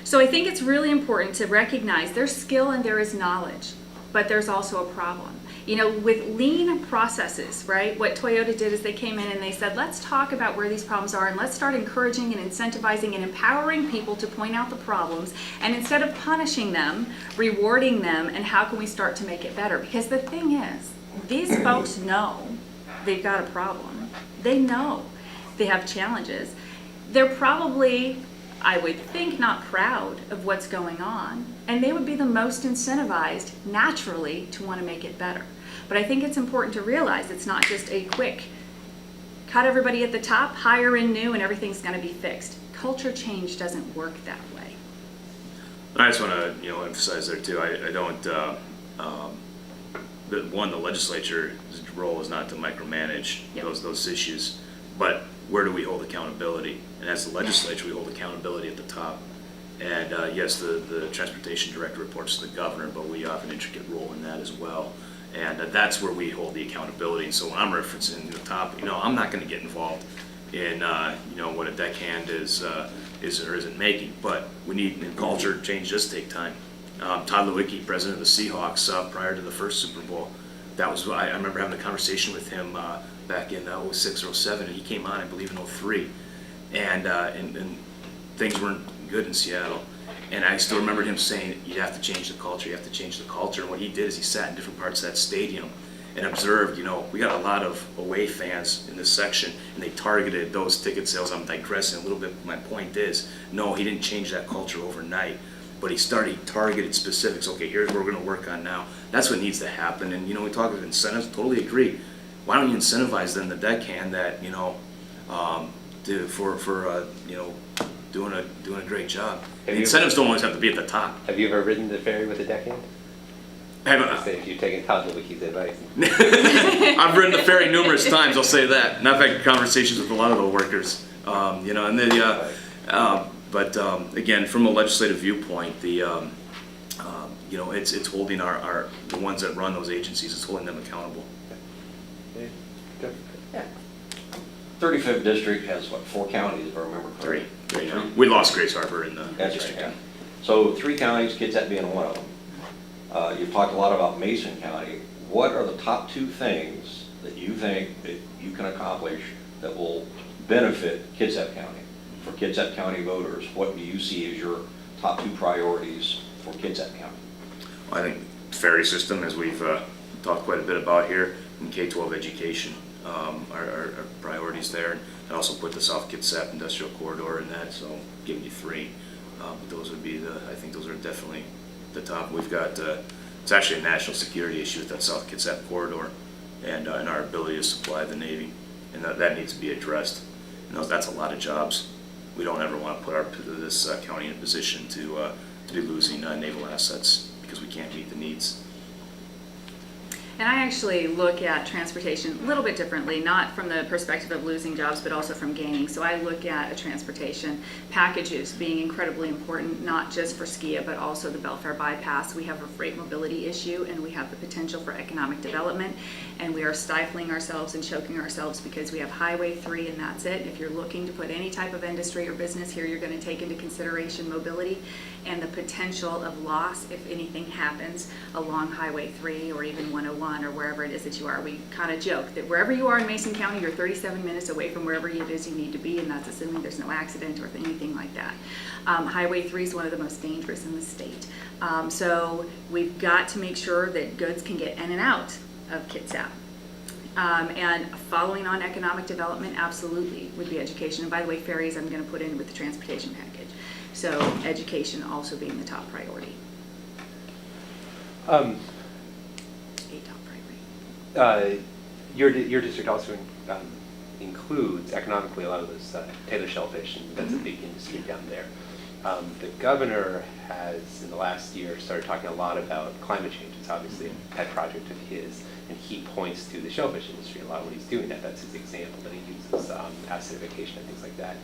So I think it's really important to recognize there's skill and there is knowledge, but there's also a problem. You know, with lean processes, right, what Toyota did is they came in and they said, let's talk about where these problems are and let's start encouraging and incentivizing and empowering people to point out the problems, and instead of punishing them, rewarding them, and how can we start to make it better? Because the thing is, these folks know they've got a problem. They know they have challenges. They're probably, I would think, not proud of what's going on, and they would be the most incentivized naturally to want to make it better. But I think it's important to realize it's not just a quick cut everybody at the top, hire in new, and everything's going to be fixed. Culture change doesn't work that way. I just want to, emphasize there too. I don't. The legislature's role is not to micromanage those issues, but where do we hold accountability? And as the legislature, we hold accountability at the top. And yes, the transportation director reports to the governor, but we have an intricate role in that as well. And that's where we hold the accountability. And so when I'm referencing the top, I'm not going to get involved in what a deckhand is or isn't making. But we need, and culture change does take time. Todd Lewicki, president of the Seahawks, prior to the first Super Bowl, that was I remember having a conversation with him back in 06 or 07, and he came on, I believe, in 03, and things weren't good in Seattle. And I still remembered him saying, you have to change the culture, you have to change the culture. And what he did is he sat in different parts of that stadium and observed, we got a lot of away fans in this section, and they targeted those ticket sales. I'm digressing a little bit. My point is, no, he didn't change that culture overnight, but he targeted specifics. Okay, here's what we're going to work on now. That's what needs to happen. And, we talk about incentives, totally agree. Why don't you incentivize then the deckhand that, doing a great job. Incentives don't always have to be at the top. Have you ever ridden the ferry with a deckhand? If you've taken Todd Lewicki's advice. I've ridden the ferry numerous times, I'll say that. And I've had conversations with a lot of the workers. But again, from a legislative viewpoint, it's holding the ones that run those agencies, it's holding them accountable. Yeah. 35th district has, 4 counties, if I remember correctly? Three. We lost Grace Harbor in the That's district. right, yeah. So 3 counties, Kitsap being one of them. You've talked a lot about Mason County. What are the top 2 things that you think that you can accomplish that will benefit Kitsap County? For Kitsap County voters, what do you see as your top 2 priorities for Kitsap County? Well, I think ferry system, as we've talked quite a bit about here, and K-12 education are priorities there. And also put the South Kitsap Industrial Corridor in that, so giving you 3. But those would be I think those are definitely the top. We've got, it's actually a national security issue with that South Kitsap Corridor and our ability to supply the Navy. And that needs to be addressed. That's a lot of jobs. We don't ever want to put this county in a position to be losing naval assets because we can't meet the needs. And I actually look at transportation a little bit differently, not from the perspective of losing jobs, but also from gaining. So I look at a transportation packages being incredibly important, not just for SKIA, but also the Belfair bypass. We have a freight mobility issue, and we have the potential for economic development, and we are stifling ourselves and choking ourselves because we have Highway 3, and that's it. If you're looking to put any type of industry or business here, you're going to take into consideration mobility and the potential of loss if anything happens along Highway 3 or even 101 or wherever it is that you are. We kind of joke that wherever you are in Mason County, you're 37 minutes away from wherever it is you need to be, and that's assuming there's no accident or anything like that. Highway 3 is one of the most dangerous in the state. So we've got to make sure that goods can get in and out of Kitsap. And following on economic development, absolutely, would be education. And by the way, ferries I'm going to put in with the transportation package. So education also being the top priority. A top priority. Your district also includes economically a lot of those tailor shellfish, and that's a big industry down there. The governor has, in the last year, started talking a lot about climate change. It's obviously a pet project of his, and he points to the shellfish industry a lot when he's doing that. That's his example that he uses, acidification and things like that.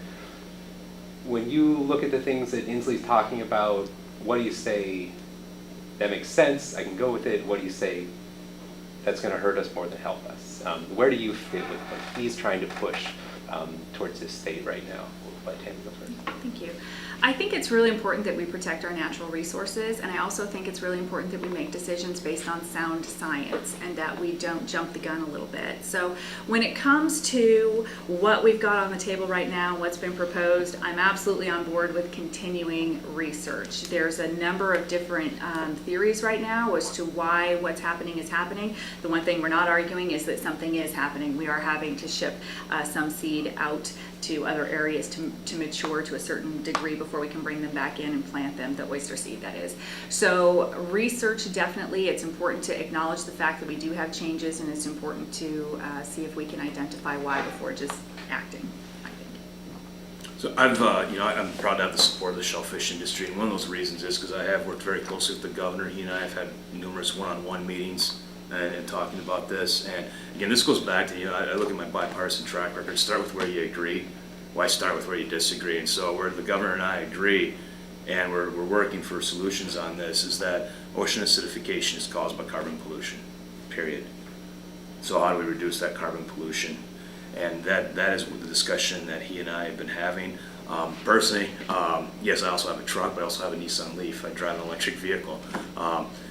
When you look at the things that Inslee's talking about, what do you say that makes sense, I can go with it? What do you say that's going to hurt us more than help us? Where do you fit with what he's trying to push towards this state right now? We'll let Tammey go first. Thank you. I think it's really important that we protect our natural resources, and I also think it's really important that we make decisions based on sound science and that we don't jump the gun a little bit. So when it comes to what we've got on the table right now, what's been proposed, I'm absolutely on board with continuing research. There's a number of different theories right now as to why what's happening is happening. The one thing we're not arguing is that something is happening. We are having to ship some seed out to other areas to mature to a certain degree before we can bring them back in and plant them, the oyster seed that is. So research, definitely, it's important to acknowledge the fact that we do have changes, and it's important to see if we can identify why before just acting, I think. So I'm proud to have the support of the shellfish industry, and one of those reasons is because I have worked very closely with the governor. He and I have had numerous one-on-one meetings and talking about this. And again, this goes back to, I look at my bipartisan track record, start with where you agree. Why start with where you disagree? And so where the governor and I agree, and we're working for solutions on this, is that ocean acidification is caused by carbon pollution, period. So how do we reduce that carbon pollution? And that is the discussion that he and I have been having. Personally, yes, I also have a truck, but I also have a Nissan Leaf. I drive an electric vehicle,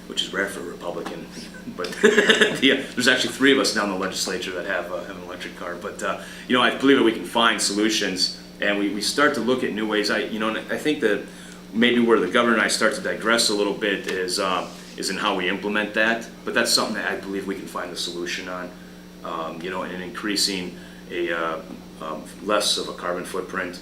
which is rare for a Republican. But there's actually 3 of us now in the legislature that have an electric car. But I believe that we can find solutions, and we start to look at new ways. I think that maybe where the governor and I start to digress a little bit is in how we implement that. But that's something that I believe we can find the solution on. And increasing a less of a carbon footprint.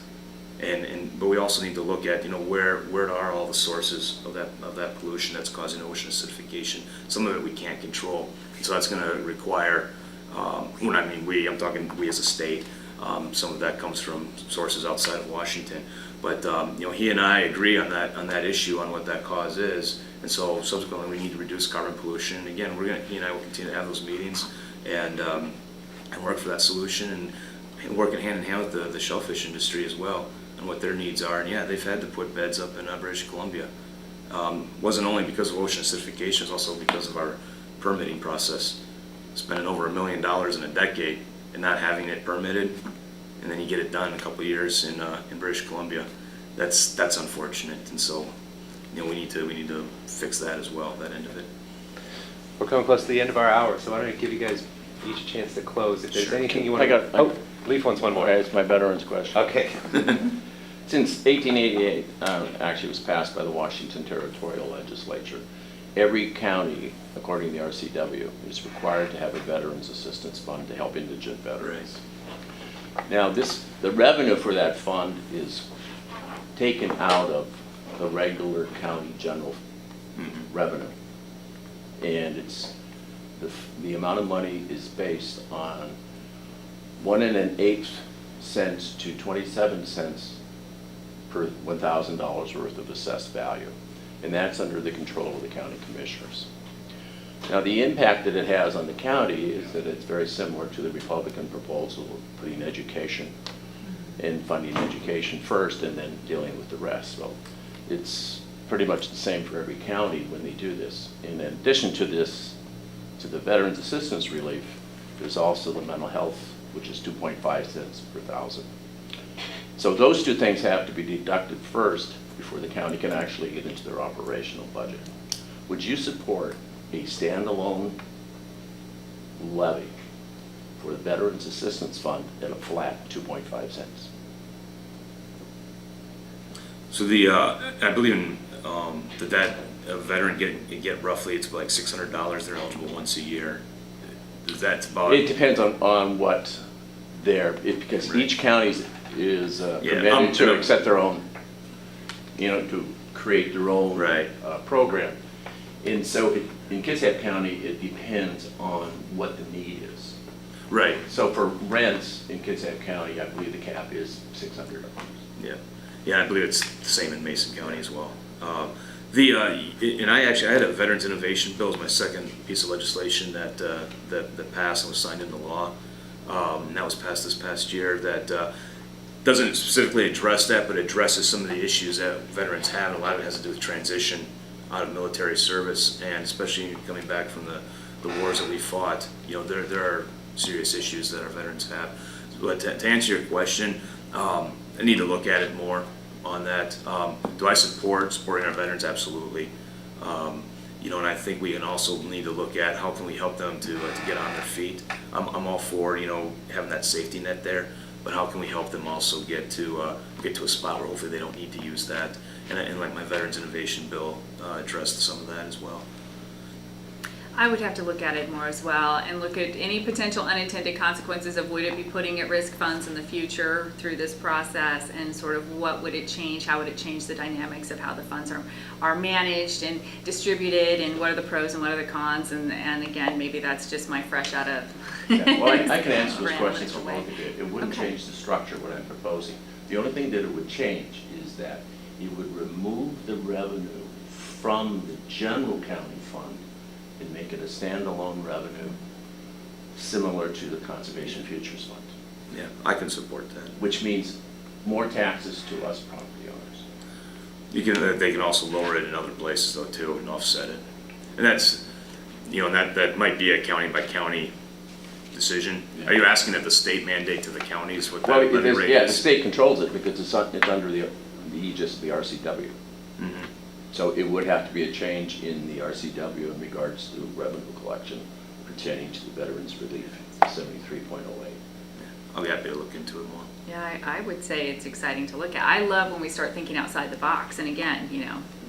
But we also need to look at, where are all the sources of that pollution that's causing ocean acidification. Some of it we can't control, so that's going to require. When I mean we, I'm talking we as a state. Some of that comes from sources outside of Washington, but he and I agree on that issue on what that cause is, and so subsequently we need to reduce carbon pollution. And again, he and I will continue to have those meetings and work for that solution and working hand in hand with the shellfish industry as well, and what their needs are. And yeah, they've had to put beds up in British Columbia. Wasn't only because of ocean acidification, it's also because of our permitting process. Spending over $1 million in a decade and not having it permitted, and then you get it done in a couple of years in British Columbia. That's unfortunate, and so we need to fix that as well, that end of it. We're coming close to the end of our hour, so why don't I give you guys each a chance to close. If there's Sure. anything you want to... Leaf wants one more. It's my veterans question. Okay. Since 1888, actually it was passed by the Washington Territorial Legislature, every county, according to the RCW, is required to have a Veterans Assistance Fund to help indigent veterans. Right. Now, the revenue for that fund is taken out of the regular county general revenue, and it's the amount of money is based on 1 1/8 cents to 27 cents per $1,000 worth of assessed value. And that's under the control of the county commissioners. Now, the impact that it has on the county is that it's very similar to the Republican proposal of putting education and funding education first and then dealing with the rest. So it's pretty much the same for every county when they do this. In addition to this, to the Veterans Assistance Relief, there's also the mental health, which is 2.5 cents per thousand. So those two things have to be deducted first before the county can actually get into their operational budget. Would you support a standalone levy for the Veterans Assistance Fund at a flat 2.5 cents? So I believe in, that a veteran get roughly, it's like $600, they're eligible once a year. That's about. It depends on what because Right. each county is Yeah, permitted to accept their own, to create their own Right. program. And so in Kitsap County, it depends on what the need is. Right, So for rents in Kitsap County, I believe the cap is $600. yeah. Yeah, I believe it's the same in Mason County as well. And I had a Veterans Innovation Bill as my second piece of legislation that passed and was signed into law. And that was passed this past year that doesn't specifically address that, but addresses some of the issues that veterans have. A lot of it has to do with transition out of military service, and especially coming back from the wars that we fought. There are serious issues that our veterans have. But to answer your question, I need to look at it more on that. Do I support supporting our veterans? Absolutely. And I think we can also need to look at how can we help them to get on their feet. I'm all for having that safety net there, but how can we help them also get to a spot where hopefully they don't need to use that. And like my Veterans Innovation Bill addressed some of that as well. I would have to look at it more as well and look at any potential unintended consequences of would it be putting at risk funds in the future through this process, and sort of what would it change, how would it change the dynamics of how the funds are managed and distributed, and what are the pros and what are the cons, and again, maybe that's just my fresh out of. Yeah, well, I can answer those Ran questions much for away. both of you. It wouldn't Okay. change the structure, what I'm proposing. The only thing that it would change is that it would remove the revenue from the general county fund and make it a standalone revenue similar to the Conservation Futures Fund, Yeah, I can support that. which means more taxes to us property owners. They can also lower it in other places though too and offset it. And that's, that might be a county by county decision. Yeah. Are you asking that the state mandate to the counties what Well, that levy rate yeah, the is? state controls it because it's under the aegis of the RCW. Mhm. So it would have to be a change in the RCW in regards to revenue collection pertaining to the Veterans Relief, 73.08. I'll be happy to look into it more. Yeah, I would say it's exciting to look at. I love when we start thinking outside the box. And again,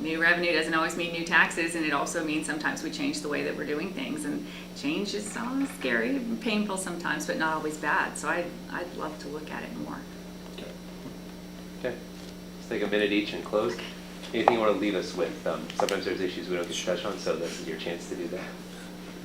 new revenue doesn't always mean new taxes, and it also means sometimes we change the way that we're doing things. And change is always scary and painful sometimes, but not always bad. So I'd love to look at it more. Okay, let's take a minute each and close. Anything you want to leave us with? Sometimes there's issues we don't get to touch on, so this is your chance to do that.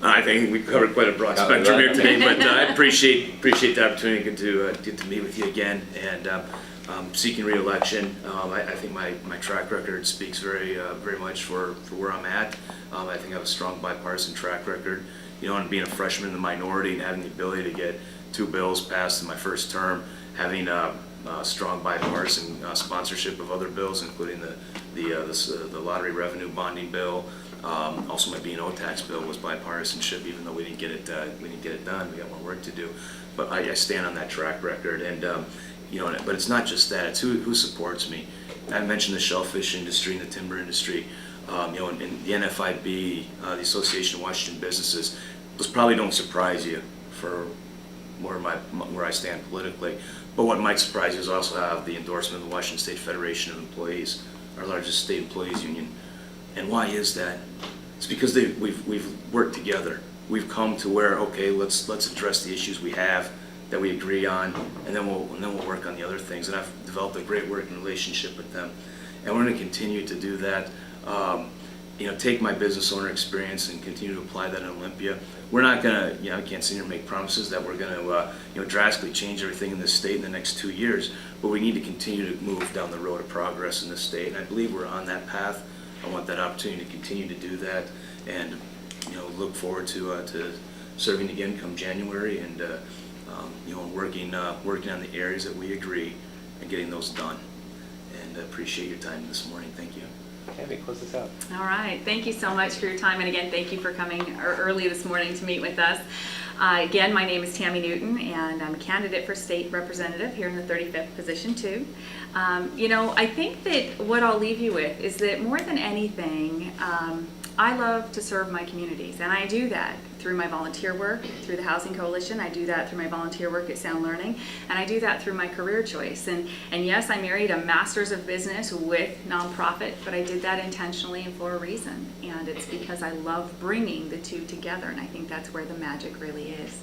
I think we covered quite a broad spectrum here today, but I appreciate the opportunity to get to meet with you again. And seeking re-election, I think my track record speaks very much for where I'm at. I think I have a strong bipartisan track record. And being a freshman in the minority and having the ability to get 2 bills passed in my first term, having strong bipartisan sponsorship of other bills, including the lottery revenue bonding bill. Also, my B&O tax bill was bipartisanship, even though we didn't get it done. We got more work to do, but I stand on that track record. And but it's not just that; it's who supports me. I mentioned the shellfish industry and the timber industry. And the NFIB, the Association of Washington Businesses. Those probably don't surprise you for where I stand politically. But what might surprise you is also have the endorsement of the Washington State Federation of Employees, our largest state employees union. And why is that? It's because we've worked together. We've come to where, okay, let's address the issues we have that we agree on, and then we'll work on the other things. And I've developed a great working relationship with them, and we're going to continue to do that. take my business owner experience and continue to apply that in Olympia. We're not gonna, I can't sit here and make promises that we're gonna, drastically change everything in this state in the next 2 years, but we need to continue to move down the road of progress in this state, and I believe we're on that path. I want that opportunity to continue to do that, and, look forward to serving again come January, and, working on the areas that we agree and getting those done. And I appreciate your time this morning. Thank you. Tammey, close this out. All right, thank you so much for your time, and again, thank you for coming early this morning to meet with us. Again, my name is Tammey Newton, and I'm a candidate for state representative here in the 35th position too. I think that what I'll leave you with is that more than anything, I love to serve my communities, and I do that through my volunteer work, through the Housing Coalition. I do that through my volunteer work at Sound Learning, and I do that through my career choice. And yes, I married a master's of business with nonprofit, but I did that intentionally and for a reason. And it's because I love bringing the two together, and I think that's where the magic really is.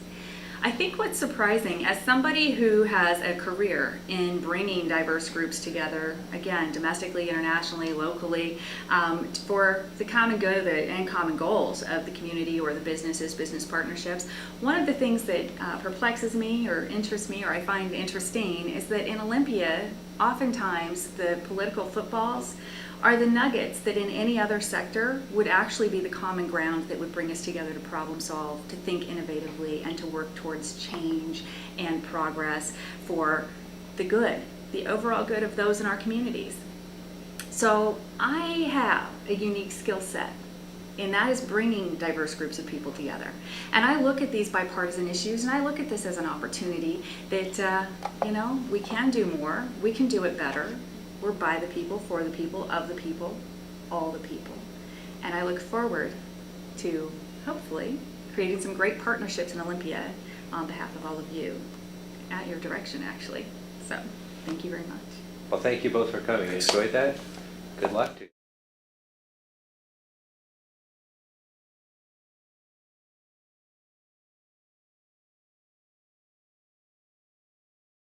I think what's surprising, as somebody who has a career in bringing diverse groups together, again, domestically, internationally, locally, for the common good and common goals of the community or the businesses, business partnerships, one of the things that perplexes me or interests me or I find interesting is that in Olympia, oftentimes the political footballs are the nuggets that in any other sector would actually be the common ground that would bring us together to problem solve, to think innovatively, and to work towards change and progress for the good, the overall good of those in our communities. So I have a unique skill set, and that is bringing diverse groups of people together. And I look at these bipartisan issues, and I look at this as an opportunity that, we can do more, we can do it better. We're by the people, for the people, of the people, all the people. And I look forward to, hopefully, creating some great partnerships in Olympia on behalf of all of you, at your direction, actually. So, thank you very much. Well, thank you both for coming. Enjoyed that. Good luck to you.